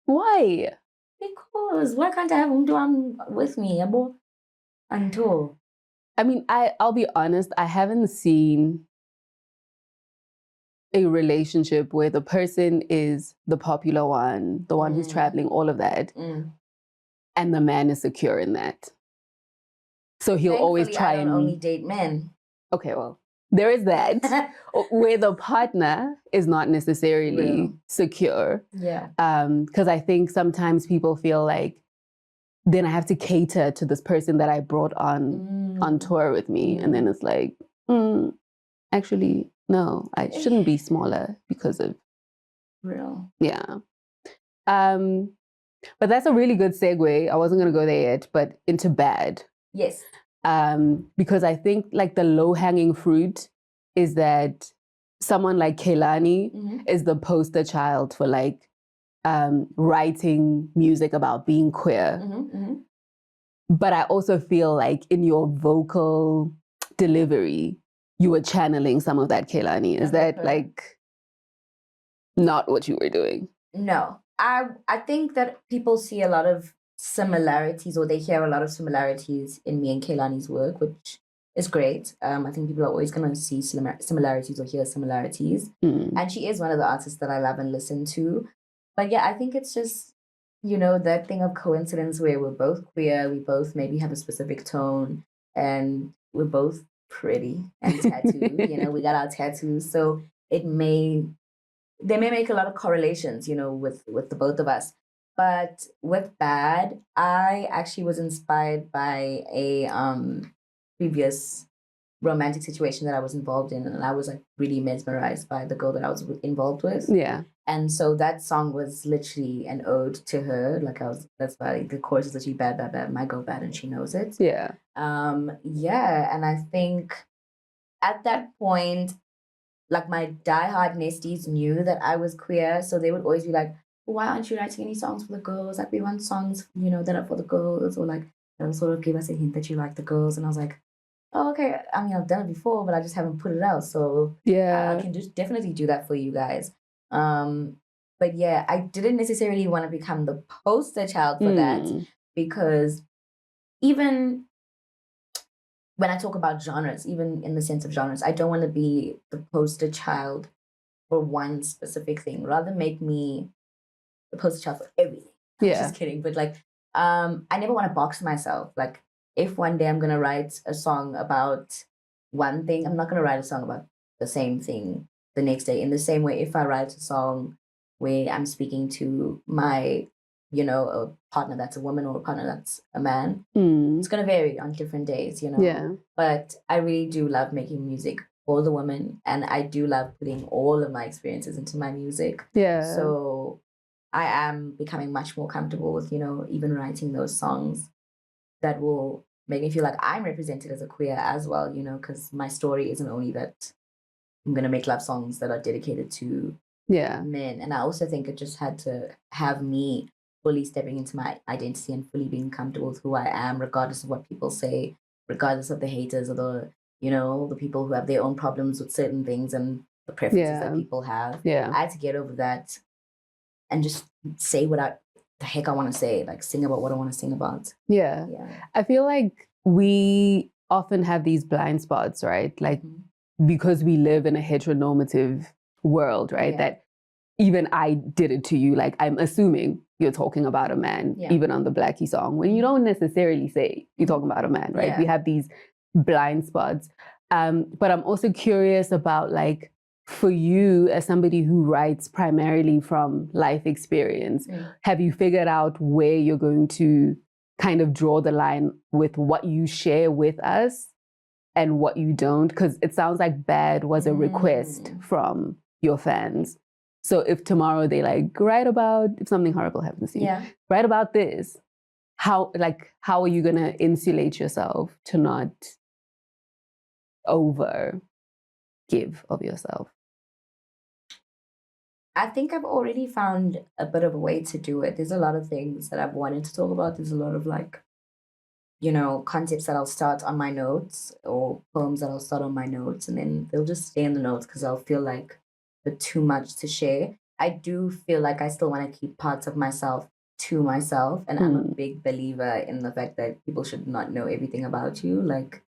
[SPEAKER 1] Why?
[SPEAKER 2] Because why can't I have them with me? Until.
[SPEAKER 1] I mean, I'll be honest, I haven't seen a relationship where the person is the popular one, the one who's traveling, all of that, and the man is secure in that. So he'll always try
[SPEAKER 2] I don't only date men.
[SPEAKER 1] Okay, well, there is that, where the partner is not necessarily secure.
[SPEAKER 2] Yeah.
[SPEAKER 1] Because I think sometimes people feel like, then I have to cater to this person that I brought on tour with me. And then it's like, actually, no, I shouldn't be smaller because of... Yeah. But that's a really good segue. I wasn't going to go there yet, but into bad.
[SPEAKER 2] Yes.
[SPEAKER 1] Because I think like the low-hanging fruit is that someone like Kehlani is the poster child for like writing music about being queer. But I also feel like in your vocal delivery, you were channeling some of that Kehlani. Is that like not what you were doing?
[SPEAKER 2] No. I think that people see a lot of similarities, or they hear a lot of similarities in me and Kehlani's work, which is great. I think people are always going to see similarities or hear similarities. And she is one of the artists that I love and listen to. But yeah, I think it's just, you know, that thing of coincidence where we're both queer, we both maybe have a specific tone, and we're both pretty and tattooed. You know, we got our tattoos. So they may make a lot of correlations, you know, with the both of us. But with Bad, I actually was inspired by a previous romantic situation that I was involved in, and I was like really mesmerized by the girl that I was involved with.
[SPEAKER 1] Yeah.
[SPEAKER 2] And so that song was literally an ode to her. That's why the chorus is literally bad, bad, bad, my girl bad, and she knows it.
[SPEAKER 1] Yeah.
[SPEAKER 2] Yeah, and I think at that point, like my diehard nesties knew that I was queer, so they would always be like, why aren't you writing any songs for the girls? Like, we want songs, you know, that are for the girls, or like, they'll sort of give us a hint that you like the girls. And I was like, oh, okay. I mean, I've done it before, but I just haven't put it out. So yeah, I can just definitely do that for you guys. But yeah, I didn't necessarily want to become the poster child for that, because even when I talk about genres, even in the sense of genres, I don't want to be the poster child for one specific thing. Rather make me the poster child for everything. I'm just kidding. But like, I never want to box myself. Like, if one day I'm going to write a song about one thing, I'm not going to write a song about the same thing the next day. In the same way, if I write a song where I'm speaking to my, you know, a partner that's a woman or a partner that's a man, it's going to vary on different days, you know.
[SPEAKER 1] Yeah.
[SPEAKER 2] But I really do love making music for the woman, and I do love putting all of my experiences into my music.
[SPEAKER 1] Yeah.
[SPEAKER 2] So I am becoming much more comfortable with, you know, even writing those songs that will make me feel like I'm represented as a queer as well, you know, because my story isn't only that I'm going to make love songs that are dedicated to men. And I also think it just had to have me fully stepping into my identity and fully being comfortable with who I am, regardless of what people say, regardless of the haters or the, you know, the people who have their own problems with certain things and the preferences that people have. I had to get over that and just say the heck I want to say, like sing about what I want to sing about.
[SPEAKER 1] Yeah. I feel like we often have these blind spots, right? Like, because we live in a heteronormative world, right? That even I did it to you. Like, I'm assuming you're talking about a man, even on the Blackie song, when you don't necessarily say you're talking about a man, right? We have these blind spots. But I'm also curious about, like, for you as somebody who writes primarily from life experience, have you figured out where you're going to kind of draw the line with what you share with us and what you don't? Because it sounds like Bad was a request from your fans. So if tomorrow they like, write about, if something horrible happens to you, write about this, how are you going to insulate yourself to not over give of yourself?
[SPEAKER 2] I think I've already found a bit of a way to do it. There's a lot of things that I've wanted to talk about. There's a lot of like concepts that I'll start on my notes or poems that I'll start on my notes, and then they'll just stay in the notes because I'll feel like they're too much to share. I do feel like I still want to keep parts of myself to myself, and I'm a big believer in the fact that people should not know everything about you. Like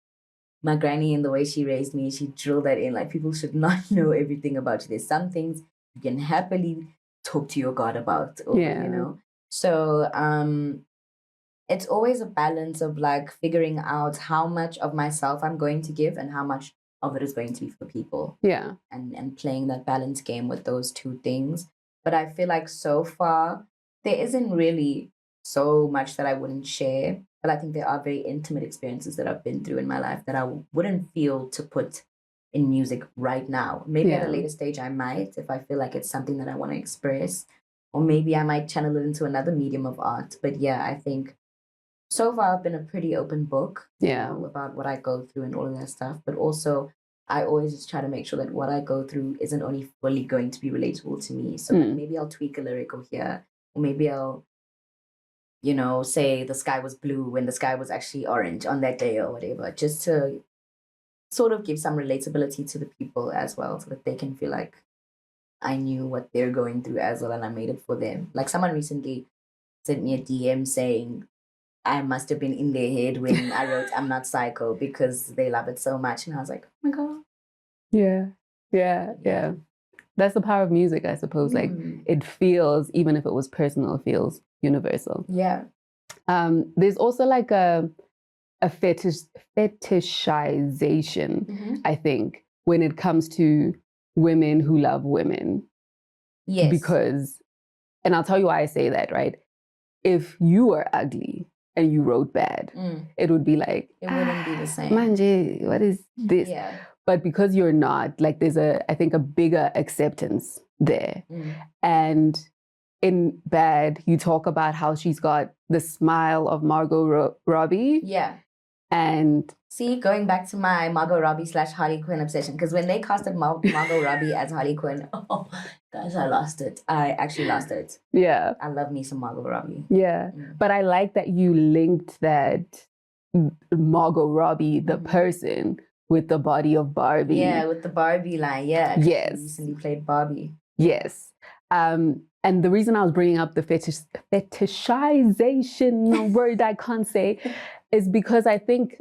[SPEAKER 2] my granny, and the way she raised me, she drilled that in. Like people should not know everything about you. There's some things you can happily talk to your God about, or. So it's always a balance of like figuring out how much of myself I'm going to give and how much of it is going to be for people.
[SPEAKER 1] Yeah.
[SPEAKER 2] And playing that balance game with those two things. But I feel like so far there isn't really so much that I wouldn't share. But I think there are very intimate experiences that I've been through in my life that I wouldn't feel to put in music right now. Maybe at a later stage I might, if I feel like it's something that I want to express. Or maybe I might channel it into another medium of art. But yeah, I think so far I've been a pretty open book about what I go through and all of that stuff. But also I always just try to make sure that what I go through isn't only fully going to be relatable to me. So like maybe I'll tweak a lyric over here, or maybe I'll, say the sky was blue when the sky was actually orange on that day or whatever, just to sort of give some relatability to the people as well, so that they can feel like I knew what they're going through as well and I made it for them. Like someone recently sent me a DM saying I must have been in their head when I wrote I'm Not Psycho because they love it so much. And I was like, oh my God.
[SPEAKER 1] Yeah. That's the power of music, I suppose. Like it feels, even if it was personal, it feels universal.
[SPEAKER 2] Yeah.
[SPEAKER 1] There's also like a fetishization, I think, when it comes to women who love women.
[SPEAKER 2] Yes.
[SPEAKER 1] Because, and I'll tell you why I say that, right? If you were ugly and you wrote bad, it would be like,
[SPEAKER 2] it wouldn't be the same.
[SPEAKER 1] Manje, what is this?
[SPEAKER 2] Yeah.
[SPEAKER 1] But because you're not, like there's I think a bigger acceptance there. And in Bad, you talk about how she's got the smile of Margot Robbie.
[SPEAKER 2] Yeah.
[SPEAKER 1] And
[SPEAKER 2] see, going back to my Margot Robbie / Harley Quinn obsession, because when they casted Margot Robbie as Harley Quinn, oh gosh, I lost it. I actually lost it.
[SPEAKER 1] Yeah.
[SPEAKER 2] I love me some Margot Robbie.
[SPEAKER 1] Yeah. But I like that you linked that Margot Robbie, the person, with the body of Barbie.
[SPEAKER 2] Yeah, with the Barbie line. Yeah.
[SPEAKER 1] Yes.
[SPEAKER 2] She recently played Barbie.
[SPEAKER 1] Yes. And the reason I was bringing up the fetishization word I can't say is because I think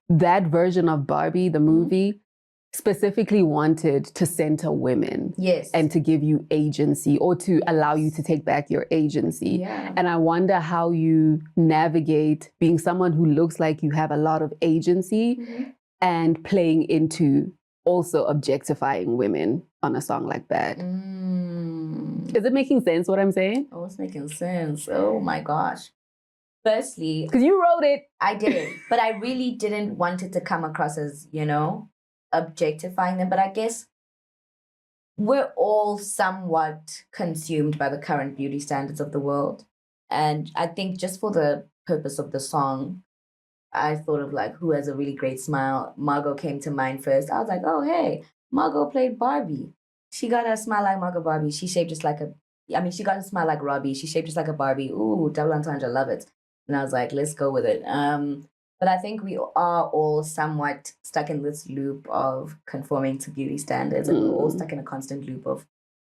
[SPEAKER 1] that version of Barbie, the movie, specifically wanted to center women.
[SPEAKER 2] Yes.
[SPEAKER 1] And to give you agency, or to allow you to take back your agency.
[SPEAKER 2] Yeah.
[SPEAKER 1] And I wonder how you navigate being someone who looks like you have a lot of agency and playing into also objectifying women on a song like that. Is it making sense what I'm saying?
[SPEAKER 2] Oh, it's making sense. Oh my gosh. Firstly,
[SPEAKER 1] because you wrote it.
[SPEAKER 2] I did it, but I really didn't want it to come across as, objectifying them. But I guess we're all somewhat consumed by the current beauty standards of the world. And I think just for the purpose of the song, I thought of like, who has a really great smile? Margot came to mind first. I was like, oh, hey, Margot played Barbie. She got a smile like Margot Barbie. She shaped just like she got a smile like Robbie. She shaped just like a Barbie. Ooh, double entendre, love it. And I was like, let's go with it. But I think we are all somewhat stuck in this loop of conforming to beauty standards, and we're all stuck in a constant loop of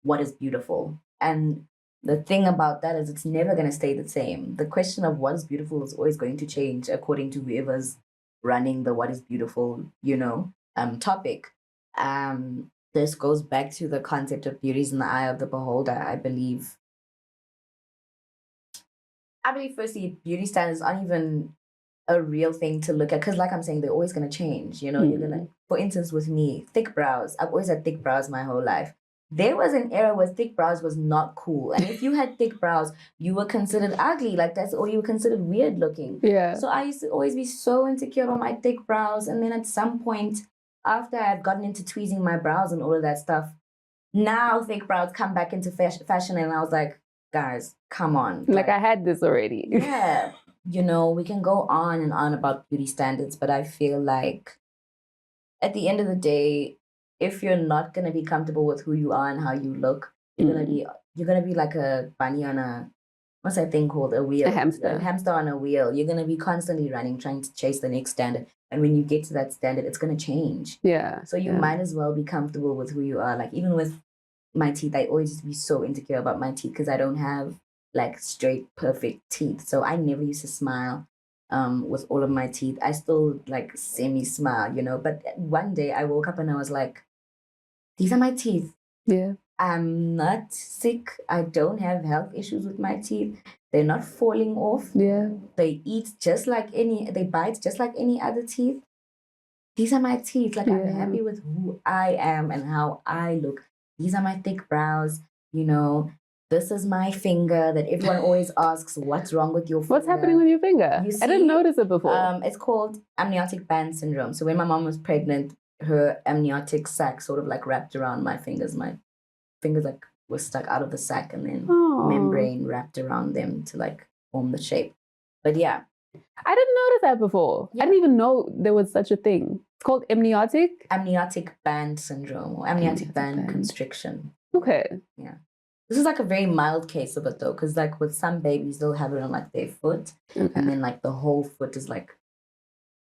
[SPEAKER 2] what is beautiful. And the thing about that is it's never going to stay the same. The question of what is beautiful is always going to change according to whoever's running the what is beautiful, topic. This goes back to the concept of beauty is in the eye of the beholder, I believe. Firstly, beauty standards aren't even a real thing to look at, because like I'm saying, they're always going to change. You're going to, for instance, with me, thick brows. I've always had thick brows my whole life. There was an era where thick brows was not cool. And if you had thick brows, you were considered ugly. Or you were considered weird looking.
[SPEAKER 1] Yeah.
[SPEAKER 2] So I used to always be so insecure on my thick brows. And then at some point, after I've gotten into tweezing my brows and all of that stuff, now thick brows come back into fashion. And I was like, guys, come on.
[SPEAKER 1] Like I had this already.
[SPEAKER 2] Yeah. We can go on and on about beauty standards, but I feel like at the end of the day, if you're not going to be comfortable with who you are and how you look, you're going to be like a bunny on a what's that thing called? A wheel.
[SPEAKER 1] A hamster.
[SPEAKER 2] A hamster on a wheel. You're going to be constantly running, trying to chase the next standard. And when you get to that standard, it's going to change.
[SPEAKER 1] Yeah.
[SPEAKER 2] So you might as well be comfortable with who you are. Like, even with my teeth, I always used to be so insecure about my teeth because I don't have like straight, perfect teeth. So I never used to smile with all of my teeth. I still like semi-smile, you know. But one day I woke up and I was like, these are my teeth.
[SPEAKER 1] Yeah.
[SPEAKER 2] I'm not sick. I don't have health issues with my teeth. They're not falling off.
[SPEAKER 1] Yeah.
[SPEAKER 2] They bite just like any other teeth. These are my teeth. Like, I'm happy with who I am and how I look. These are my thick brows, you know. This is my finger that everyone always asks, what's wrong with your finger?
[SPEAKER 1] What's happening with your finger?
[SPEAKER 2] You see,
[SPEAKER 1] I didn't notice it before.
[SPEAKER 2] It's called amniotic band syndrome. So when my mom was pregnant, her amniotic sac sort of like wrapped around my fingers. My fingers like were stuck out of the sac and then membrane wrapped around them to like form the shape. But yeah.
[SPEAKER 1] I didn't notice that before. I didn't even know there was such a thing. It's called amniotic
[SPEAKER 2] band syndrome or amniotic band constriction.
[SPEAKER 1] Okay.
[SPEAKER 2] Yeah. This is like a very mild case of it though, because like with some babies, they'll have it on like their foot, and then like the whole foot is like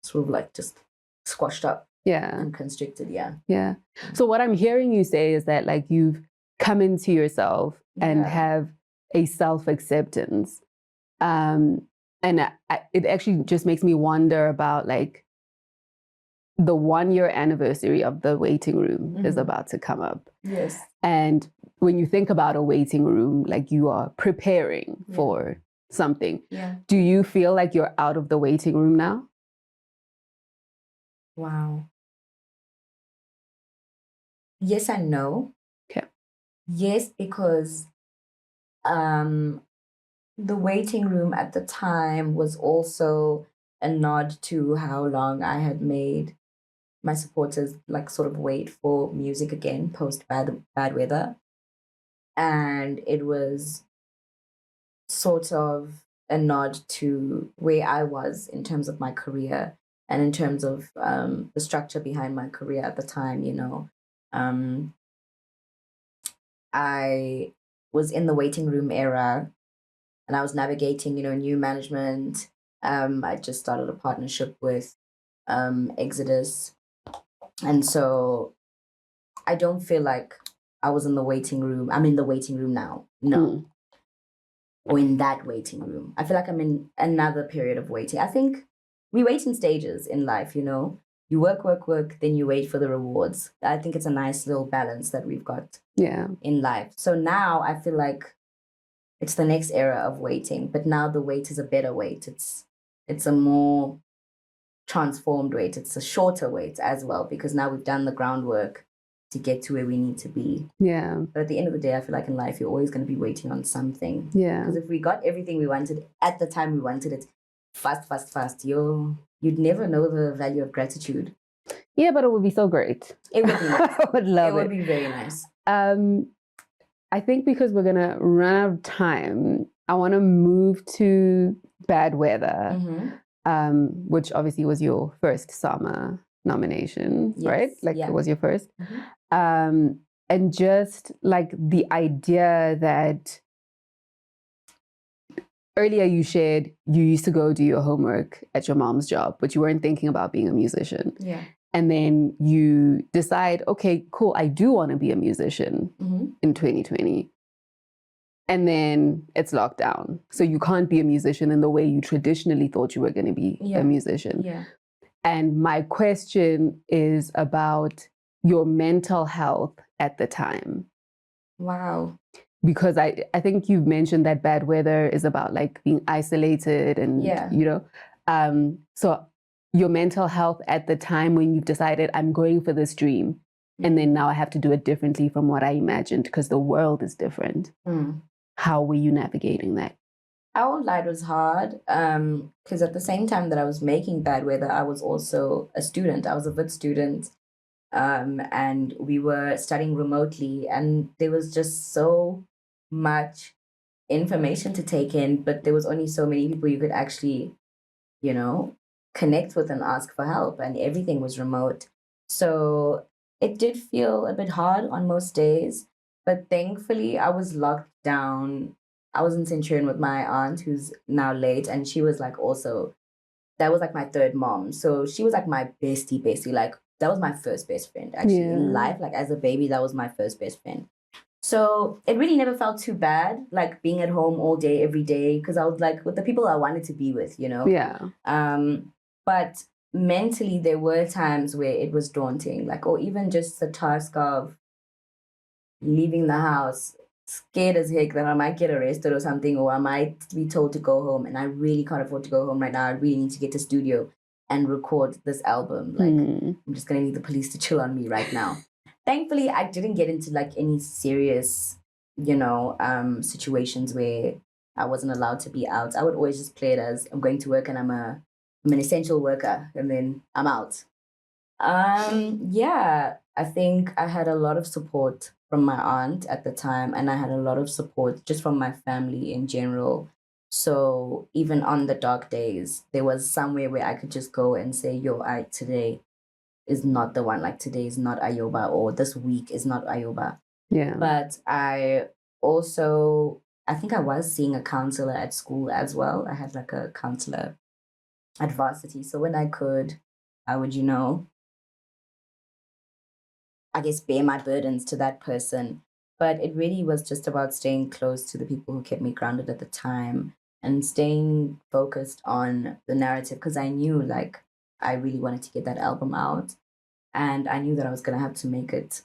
[SPEAKER 2] sort of like just squashed up.
[SPEAKER 1] Yeah.
[SPEAKER 2] And constricted. Yeah.
[SPEAKER 1] Yeah. So what I'm hearing you say is that like you've come into yourself and have a self-acceptance. And it actually just makes me wonder about like the 1-year anniversary of the waiting room is about to come up.
[SPEAKER 2] Yes.
[SPEAKER 1] And when you think about a waiting room, like you are preparing for something.
[SPEAKER 2] Yeah.
[SPEAKER 1] Do you feel like you're out of the waiting room now?
[SPEAKER 2] Wow. Yes and no.
[SPEAKER 1] Okay.
[SPEAKER 2] Yes, because the waiting room at the time was also a nod to how long I had made my supporters like sort of wait for music again post bad weather. And it was sort of a nod to where I was in terms of my career and in terms of the structure behind my career at the time, you know. I was in the waiting room era and I was navigating, you know, new management. I just started a partnership with Exodus. And so I don't feel like I was in the waiting room. I'm in the waiting room now. No. Or in that waiting room. I feel like I'm in another period of waiting. I think we wait in stages in life, you know. You work, then you wait for the rewards. I think it's a nice little balance that we've got in life. So now I feel like it's the next era of waiting, but now the wait is a better wait. It's a more transformed wait. It's a shorter wait as well, because now we've done the groundwork to get to where we need to be. Yeah. But at the end of the day, I feel like in life, you're always going to be waiting on something. Yeah. Because if we got everything we wanted at the time we wanted it, fast, you'd never know the value of gratitude. Yeah, but it would be so great. It would be nice. I would love it. It would be very nice.
[SPEAKER 1] I think because we're going to run out of time, I want to move to Bad Weather, which obviously was your first summer nomination, right? Like it was your first. And just like the idea that earlier you shared you used to go do your homework at your mom's job, but you weren't thinking about being a musician. Yeah. And then you decide, okay, cool, I do want to be a musician in 2020. And then it's locked down. So you can't be a musician in the way you traditionally thought you were going to be a musician. Yeah. And my question is about your mental health at the time. Wow. Because I think you've mentioned that Bad Weather is about like being isolated and, you know, so your mental health at the time when you've decided I'm going for this dream and then now I have to do it differently from what I imagined because the world is different. How were you navigating that?
[SPEAKER 2] I won't lie, it was hard because at the same time that I was making Bad Weather, I was also a student. I was a VIT student and we were studying remotely and there was just so much information to take in, but there was only so many people you could actually, you know, connect with and ask for help, and everything was remote. So it did feel a bit hard on most days, but thankfully I was locked down I was in Centurion with my aunt who's now late, and she was like also, that was like my third mom. So she was like my bestie. Like that was my first best friend actually in life. Like as a baby, that was my first best friend. So it really never felt too bad, like being at home all day, every day, because I was like with the people I wanted to be with, you know?
[SPEAKER 1] Yeah.
[SPEAKER 2] But mentally, there were times where it was daunting, like, or even just the task of leaving the house, scared as heck that I might get arrested or something, or I might be told to go home, and I really can't afford to go home right now. I really need to get to studio and record this album. Like, I'm just gonna need the police to chill on me right now. Thankfully, I didn't get into like any serious, situations where I wasn't allowed to be out. I would always just play it as I'm going to work and I'm an essential worker, and then I'm out. Yeah, I think I had a lot of support from my aunt at the time, and I had a lot of support just from my family in general. So even on the dark days, there was somewhere where I could just go and say, yo, today is not the one. Like today is not Ayoba, or this week is not Ayoba.
[SPEAKER 1] Yeah.
[SPEAKER 2] But I think I was seeing a counselor at school as well. I had like a counselor at varsity. So when I could, I would, I guess, bear my burdens to that person. But it really was just about staying close to the people who kept me grounded at the time and staying focused on the narrative, because I knew like I really wanted to get that album out, and I knew that I was going to have to make it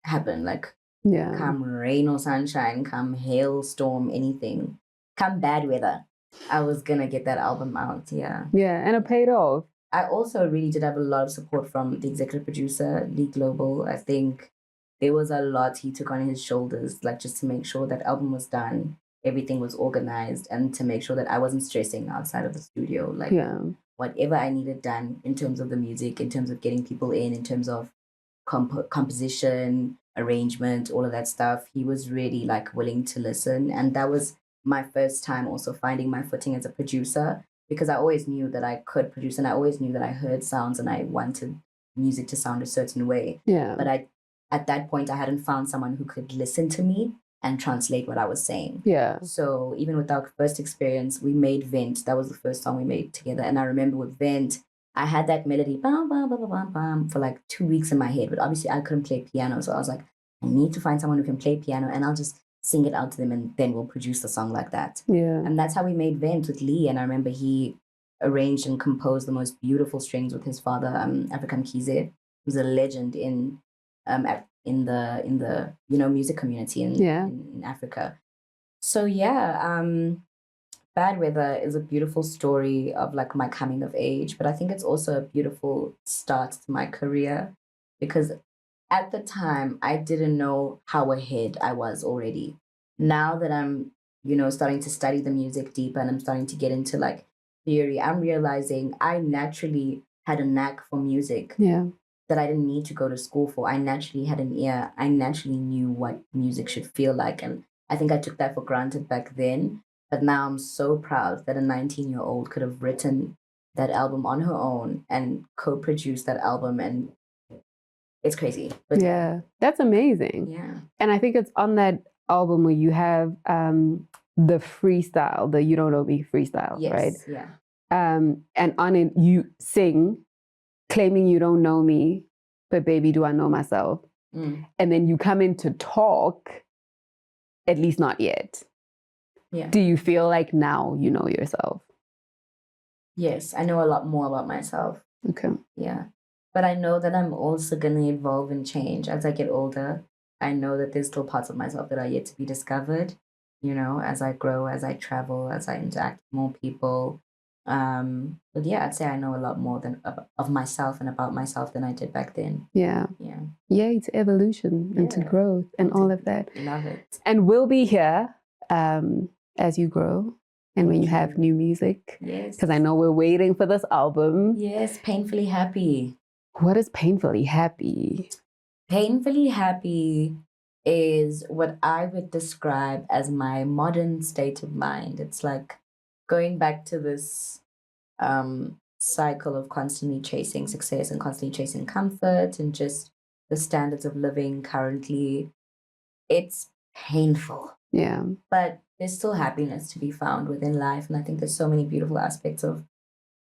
[SPEAKER 2] happen. Like, come rain or sunshine, come hailstorm, anything, come bad weather, I was going to get that album out. Yeah.
[SPEAKER 1] Yeah. And it paid off.
[SPEAKER 2] I also really did have a lot of support from the executive producer, Lee Global. I think there was a lot he took on his shoulders, like just to make sure that album was done, everything was organized, and to make sure that I wasn't stressing outside of the studio. Like whatever I needed done in terms of the music, in terms of getting people in terms of composition, arrangement, all of that stuff, he was really like willing to listen. And that was my first time also finding my footing as a producer, because I always knew that I could produce, and I always knew that I heard sounds and I wanted music to sound a certain way.
[SPEAKER 1] Yeah.
[SPEAKER 2] But at that point, I hadn't found someone who could listen to me and translate what I was saying.
[SPEAKER 1] Yeah.
[SPEAKER 2] So even with our first experience, we made Vent. That was the first song we made together. And I remember with Vent, I had that melody bam, bam, bam, bam, bam, for like 2 weeks in my head. But obviously I couldn't play piano. So I was like, I need to find someone who can play piano, and I'll just sing it out to them, and then we'll produce the song like that.
[SPEAKER 1] Yeah.
[SPEAKER 2] And that's how we made Vent with Lee. And I remember he arranged and composed the most beautiful strings with his father, African Kize, who's a legend in the music community in Africa. So yeah, Bad Weather is a beautiful story of like my coming of age, but I think it's also a beautiful start to my career, because at the time I didn't know how ahead I was already. Now that I'm, starting to study the music deeper and I'm starting to get into like theory, I'm realizing I naturally had a knack for music.
[SPEAKER 1] Yeah.
[SPEAKER 2] That I didn't need to go to school for. I naturally had an ear. I naturally knew what music should feel like. And I think I took that for granted back then. But now I'm so proud that a 19-year-old could have written that album on her own and co-produced that album. And it's crazy. But
[SPEAKER 1] yeah, that's amazing.
[SPEAKER 2] Yeah.
[SPEAKER 1] And I think it's on that album where you have the freestyle, the You Don't Know Me freestyle,
[SPEAKER 2] yes,
[SPEAKER 1] right?
[SPEAKER 2] Yeah.
[SPEAKER 1] And on it, you sing, claiming you don't know me, but baby, do I know myself? And then you come in to talk, at least not yet.
[SPEAKER 2] Yeah.
[SPEAKER 1] Do you feel like now you know yourself?
[SPEAKER 2] Yes, I know a lot more about myself.
[SPEAKER 1] Okay.
[SPEAKER 2] Yeah. But I know that I'm also going to evolve and change as I get older. I know that there's still parts of myself that are yet to be discovered, as I grow, as I travel, as I interact with more people. But yeah, I'd say I know a lot more of myself and about myself than I did back then.
[SPEAKER 1] Yeah.
[SPEAKER 2] Yeah.
[SPEAKER 1] Yay to evolution and to growth and all of that.
[SPEAKER 2] Love it.
[SPEAKER 1] And we'll be here as you grow and when you have new music.
[SPEAKER 2] Yes.
[SPEAKER 1] Because I know we're waiting for this album.
[SPEAKER 2] Yes, Painfully Happy.
[SPEAKER 1] What is Painfully Happy?
[SPEAKER 2] Painfully Happy is what I would describe as my modern state of mind. It's like going back to this cycle of constantly chasing success and constantly chasing comfort and just the standards of living currently. It's painful.
[SPEAKER 1] Yeah.
[SPEAKER 2] But there's still happiness to be found within life. And I think there's so many beautiful aspects of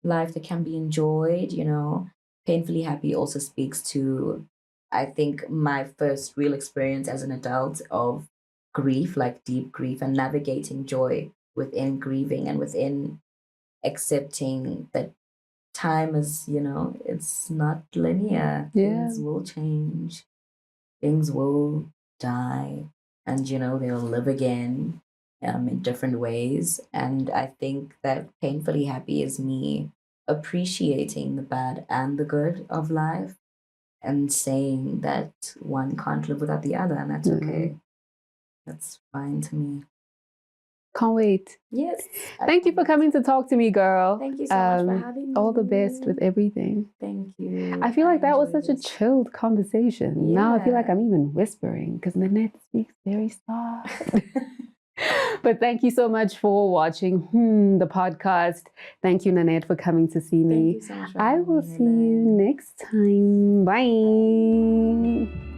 [SPEAKER 2] life that can be enjoyed, you know. Painfully Happy also speaks to, I think, my first real experience as an adult of grief, like deep grief, and navigating joy within grieving and within accepting that time is, you know, it's not linear.
[SPEAKER 1] Yeah.
[SPEAKER 2] Things will change, things will die, and, you know, they'll live again in different ways. And I think that Painfully Happy is me appreciating the bad and the good of life and saying that one can't live without the other, and that's okay. That's fine to me.
[SPEAKER 1] Can't wait.
[SPEAKER 2] Yes.
[SPEAKER 1] Thank you for coming to talk to me, girl.
[SPEAKER 2] Thank you so much for having me.
[SPEAKER 1] All the best with everything.
[SPEAKER 2] Thank you.
[SPEAKER 1] I feel like that was such
[SPEAKER 2] enjoyed
[SPEAKER 1] a chilled conversation. Now I feel like
[SPEAKER 2] Yeah.
[SPEAKER 1] I'm even whispering because Nanette speaks very soft. But thank you so much for watching the podcast. Thank you, Nanette, for coming to see me.
[SPEAKER 2] Thank you so much for
[SPEAKER 1] I
[SPEAKER 2] having
[SPEAKER 1] will
[SPEAKER 2] me,
[SPEAKER 1] see you
[SPEAKER 2] Helen.
[SPEAKER 1] next time. Bye.